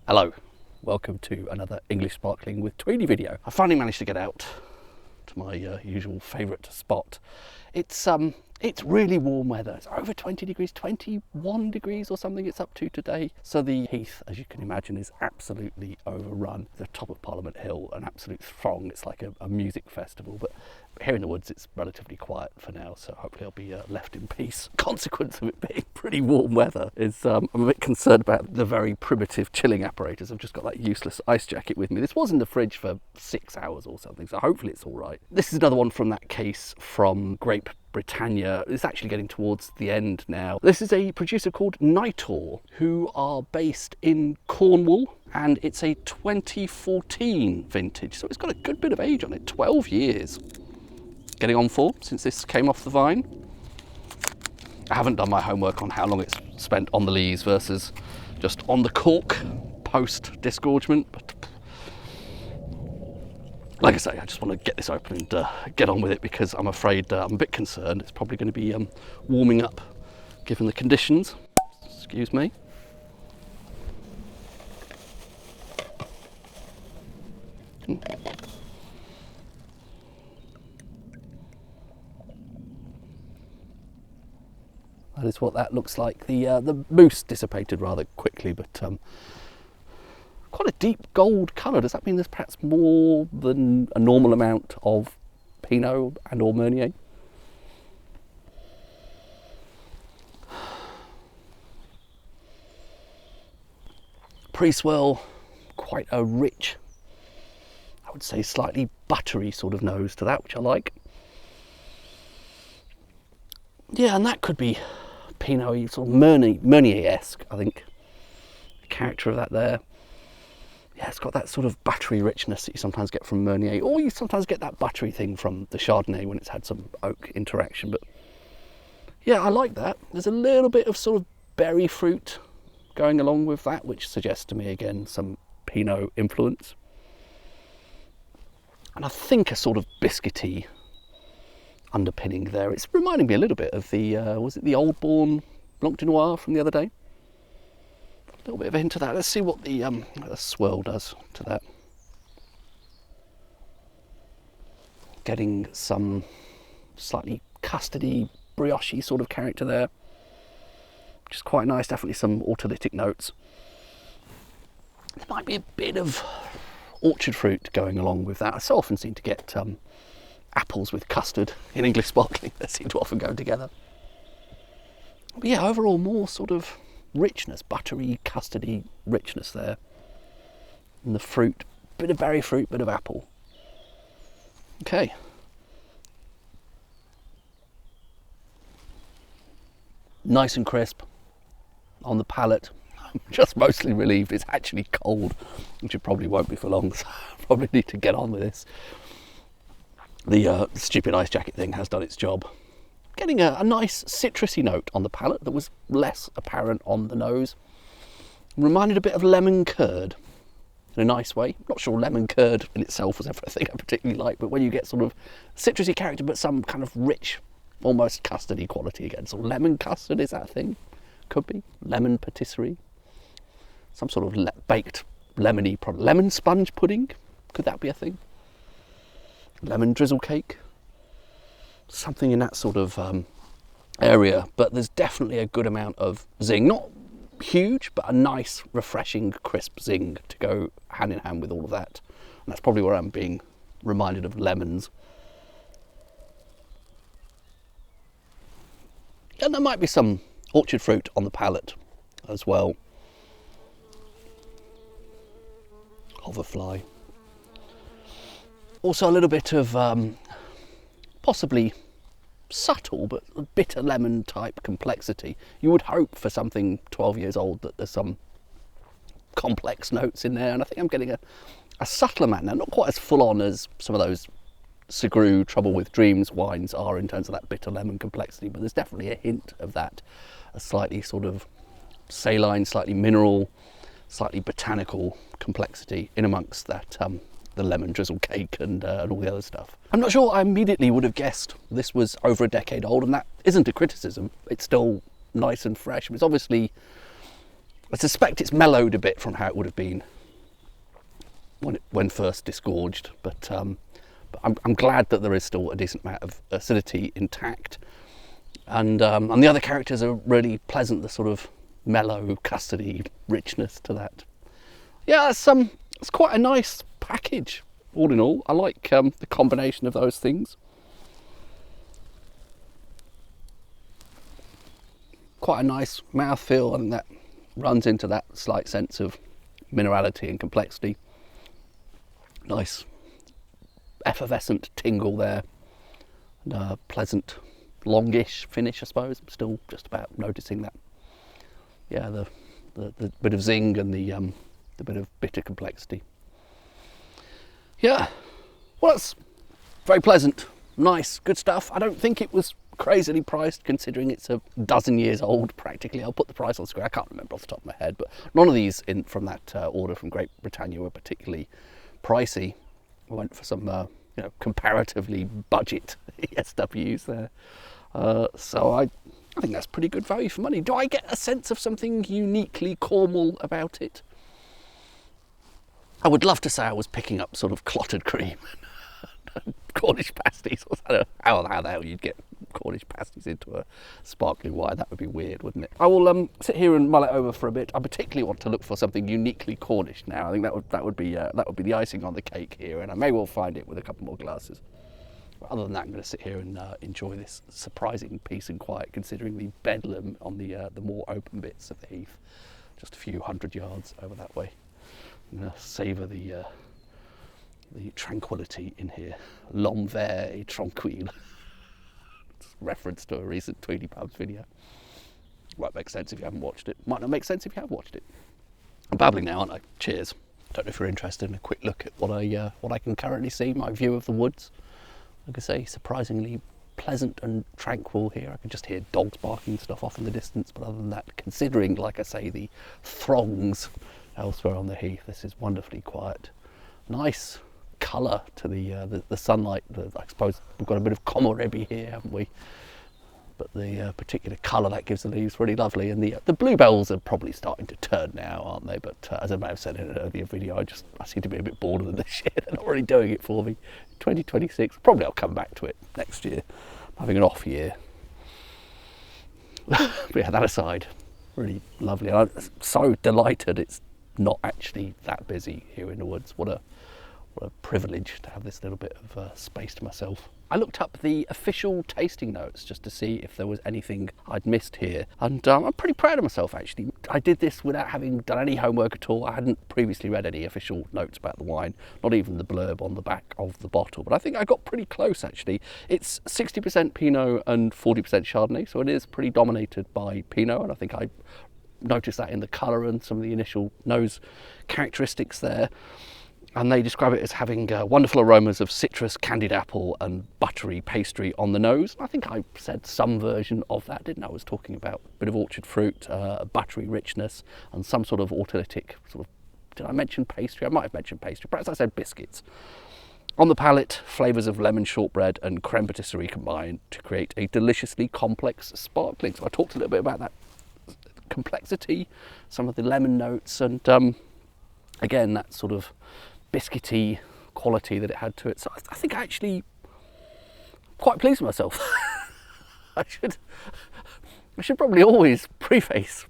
Hello, welcome to another English Sparkling with Tweedy video. I finally managed to get out to my usual favourite spot. It's really warm weather. It's over 20 degrees, 21 degrees or something it's up to today. So the heath, as you can imagine, is absolutely overrun. The top of Parliament Hill, an absolute throng. It's like a music festival, but here in the woods it's relatively quiet for now, so hopefully I'll be left in peace. Consequence of it being pretty warm weather is I'm a bit concerned about the very primitive chilling apparatus. I've just got that useless ice jacket with me. This was in the fridge for 6 hours or something, so hopefully it's all right. This is another one from that case from Grape Britannia. It's actually getting towards the end now. This is a producer called Knightor, who are based in Cornwall, and it's a 2014 vintage, so it's got a good bit of age on it, 12 years. Getting on for since this came off the vine. I haven't done my homework on how long it's spent on the lees versus just on the cork post disgorgement, but like I say, I just want to get this open and get on with it, because I'm afraid I'm a bit concerned it's probably going to be warming up given the conditions. Excuse me. That is what that looks like. The mousse dissipated rather quickly, but quite a deep gold colour. Does that mean there's perhaps more than a normal amount of Pinot and or Meunier? Pre-swirl, quite a rich, I would say slightly buttery sort of nose to that, which I like. Yeah, and that could be Pinot, sort of Meunier-esque, I think. The character of that there. Yeah, it's got that sort of buttery richness that you sometimes get from Meunier, or you sometimes get that buttery thing from the Chardonnay when it's had some oak interaction. But yeah, I like that. There's a little bit of sort of berry fruit going along with that, which suggests to me again some Pinot influence. And I think a sort of biscuity underpinning there. It's reminding me a little bit of the, was it the Old Bourne Blanc de Noir from the other day? A little bit of a hint of that. Let's see what the swirl does to that. Getting some slightly custardy, brioche sort of character there, which is quite nice. Definitely some autolytic notes. There might be a bit of orchard fruit going along with that. I so often seem to get apples with custard in English sparkling. They seem to often go together. But yeah, overall more sort of richness, buttery, custardy richness there. And the fruit, bit of berry fruit, bit of apple. Okay. Nice and crisp on the palate. I'm just mostly relieved it's actually cold, which it probably won't be for long, so I probably need to get on with this. The stupid ice jacket thing has done its job. Getting a nice citrusy note on the palate that was less apparent on the nose. Reminded a bit of lemon curd in a nice way. Not sure lemon curd in itself was ever a thing I particularly like, but when you get sort of citrusy character but some kind of rich, almost custardy quality again. So lemon custard, is that a thing? Could be. Lemon patisserie. Some sort of baked lemony product. Lemon sponge pudding? Could that be a thing? Lemon drizzle cake, something in that sort of area, but there's definitely a good amount of zing. Not huge, but a nice, refreshing, crisp zing to go hand in hand with all of that. And that's probably where I'm being reminded of lemons. And there might be some orchard fruit on the palate as well. Hoverfly. Also a little bit of possibly subtle but bitter lemon type complexity. You would hope for something 12 years old that there's some complex notes in there, and I think I'm getting a subtle amount now, not quite as full on as some of those Segru Trouble with Dreams wines are in terms of that bitter lemon complexity, but there's definitely a hint of that, a slightly sort of saline, slightly mineral, slightly botanical complexity in amongst that the lemon drizzle cake and all the other stuff. I'm not sure I immediately would have guessed this was over a decade old, and that isn't a criticism. It's still nice and fresh. It's obviously I suspect it's mellowed a bit from how it would have been when first disgorged, but I'm glad that there is still a decent amount of acidity intact, and the other characters are really pleasant. The sort of mellow, custardy richness to that. Yeah, it's quite a nice package all in all. I like the combination of those things. Quite a nice mouthfeel, and that runs into that slight sense of minerality and complexity. Nice effervescent tingle there, and a pleasant longish finish, I suppose. I'm still just about noticing that. Yeah, the bit of zing and the bit of bitter complexity. Yeah, well, that's very pleasant, nice, good stuff. I don't think it was crazily priced, considering it's a dozen years old practically. I'll put the price on screen. I can't remember off the top of my head, but none of these from that order from Great Britannia were particularly pricey. I went for some comparatively budget ESWs there, so I think that's pretty good value for money. Do I get a sense of something uniquely Cornwall about it? I would love to say I was picking up sort of clotted cream and Cornish pasties. I don't know how the hell you'd get Cornish pasties into a sparkling wine. That would be weird, wouldn't it? I will sit here and mull it over for a bit. I particularly want to look for something uniquely Cornish now. I think that would be the icing on the cake here, and I may well find it with a couple more glasses. But other than that, I'm going to sit here and enjoy this surprising peace and quiet, considering the bedlam on the more open bits of the heath, just a few hundred yards over that way. I'm going to savour the tranquility in here. L'homme vert et tranquille. It's a reference to a recent Tweedy Pubs video. Might make sense if you haven't watched it. Might not make sense if you have watched it. I'm babbling now, aren't I? Cheers. Don't know if you're interested in a quick look at what I can currently see, my view of the woods. Like I say, surprisingly pleasant and tranquil here. I can just hear dogs barking stuff off in the distance, but other than that, considering, like I say, the throngs elsewhere on the heath, this is wonderfully quiet. Nice colour to the sunlight. I suppose we've got a bit of komorebi here, haven't we? But the particular colour that gives the leaves really lovely, and the bluebells are probably starting to turn now, aren't they? But as I may have said in an earlier video, I seem to be a bit bored of them this year. They're not really doing it for me. 2026, probably I'll come back to it next year. I'm having an off year. But yeah, that aside, really lovely. I'm so delighted it's not actually that busy here in the woods. What a privilege to have this little bit of space to myself. I looked up the official tasting notes just to see if there was anything I'd missed here, and I'm pretty proud of myself actually. I did this without having done any homework at all. I hadn't previously read any official notes about the wine, not even the blurb on the back of the bottle, but I think I got pretty close actually. It's 60% Pinot and 40% Chardonnay, so it is pretty dominated by Pinot, and I think I noticed that in the colour and some of the initial nose characteristics there. And they describe it as having wonderful aromas of citrus, candied apple and buttery pastry on the nose. I think I said some version of that, didn't I? I was talking about a bit of orchard fruit, buttery richness and some sort of autolytic sort of, did I mention pastry? I might have mentioned pastry, perhaps I said biscuits. On the palate, flavours of lemon shortbread and creme patisserie combine to create a deliciously complex sparkling. So I talked a little bit about that complexity, some of the lemon notes, and again, that sort of biscuity quality that it had to it. So I think I actually quite pleased with myself. I should probably always preface,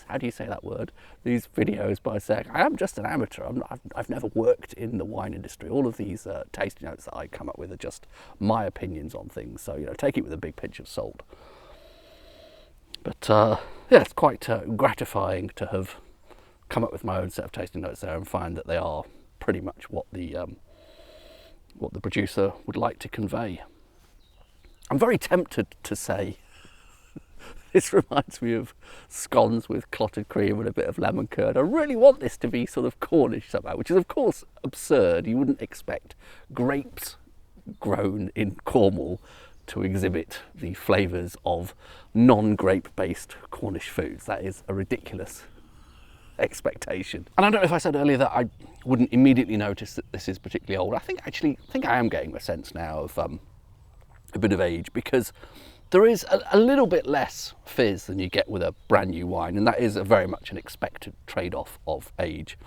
how do you say that word, these videos by saying I am just an amateur. I've never worked in the wine industry. All of these tasting notes that I come up with are just my opinions on things, so take it with a big pinch of salt. But yeah, it's quite gratifying to have come up with my own set of tasting notes there and find that they are pretty much what the producer would like to convey. I'm very tempted to say this reminds me of scones with clotted cream and a bit of lemon curd. I really want this to be sort of Cornish somehow, which is of course absurd. You wouldn't expect grapes grown in Cornwall to exhibit the flavours of non-grape based Cornish foods. That is a ridiculous expectation. And I don't know if I said earlier that I wouldn't immediately notice that this is particularly old. I think I am getting a sense now of a bit of age, because There is a little bit less fizz than you get with a brand new wine, and that is very much an expected trade-off of age.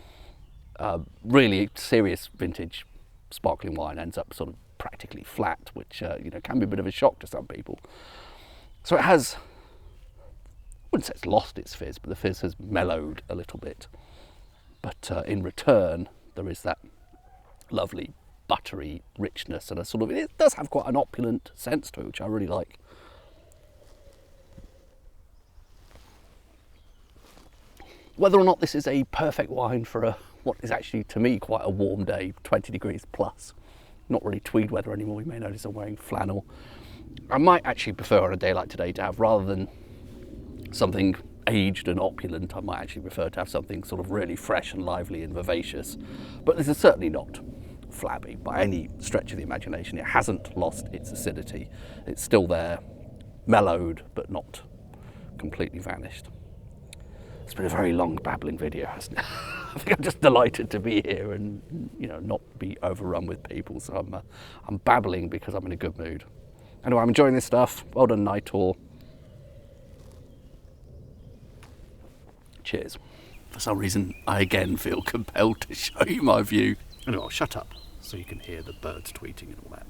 Really serious vintage sparkling wine ends up sort of practically flat, which you know, can be a bit of a shock to some people. So it has, I wouldn't say it's lost its fizz, but the fizz has mellowed a little bit. But in return, there is that lovely buttery richness and a sort of, it does have quite an opulent sense to it, which I really like. Whether or not this is a perfect wine for what is actually, to me, quite a warm day, 20 degrees plus, not really tweed weather anymore, you may notice I'm wearing flannel. I might actually prefer on a day like today to have, rather than something aged and opulent, I might actually prefer to have something sort of really fresh and lively and vivacious. But this is certainly not flabby by any stretch of the imagination. It hasn't lost its acidity. It's still there, mellowed, but not completely vanished. It's been a very long babbling video, hasn't it? I think I'm just delighted to be here and, you know, not be overrun with people. So I'm babbling because I'm in a good mood. Anyway, I'm enjoying this stuff. Well done, Knightor. Cheers. For some reason, I again feel compelled to show you my view. Anyway, I'll shut up so you can hear the birds tweeting and all that.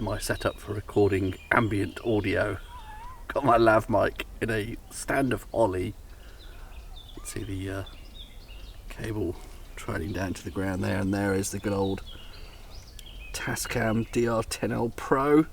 My setup for recording ambient audio. Got my lav mic in a stand of Ollie. You can see the cable trailing down to the ground there, and there is the good old Tascam DR10L Pro.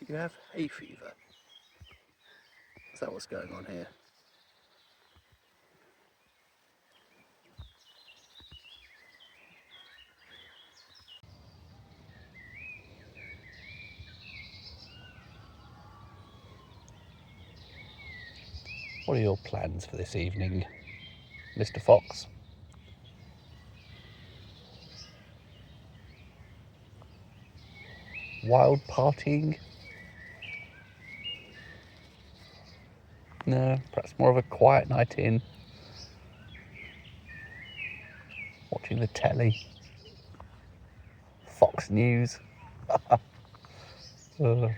Do you have hay fever? Is that what's going on here? What are your plans for this evening, Mr. Fox? Wild partying? No, perhaps more of a quiet night in. Watching the telly. Fox News. What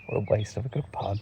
a waste of a good pun.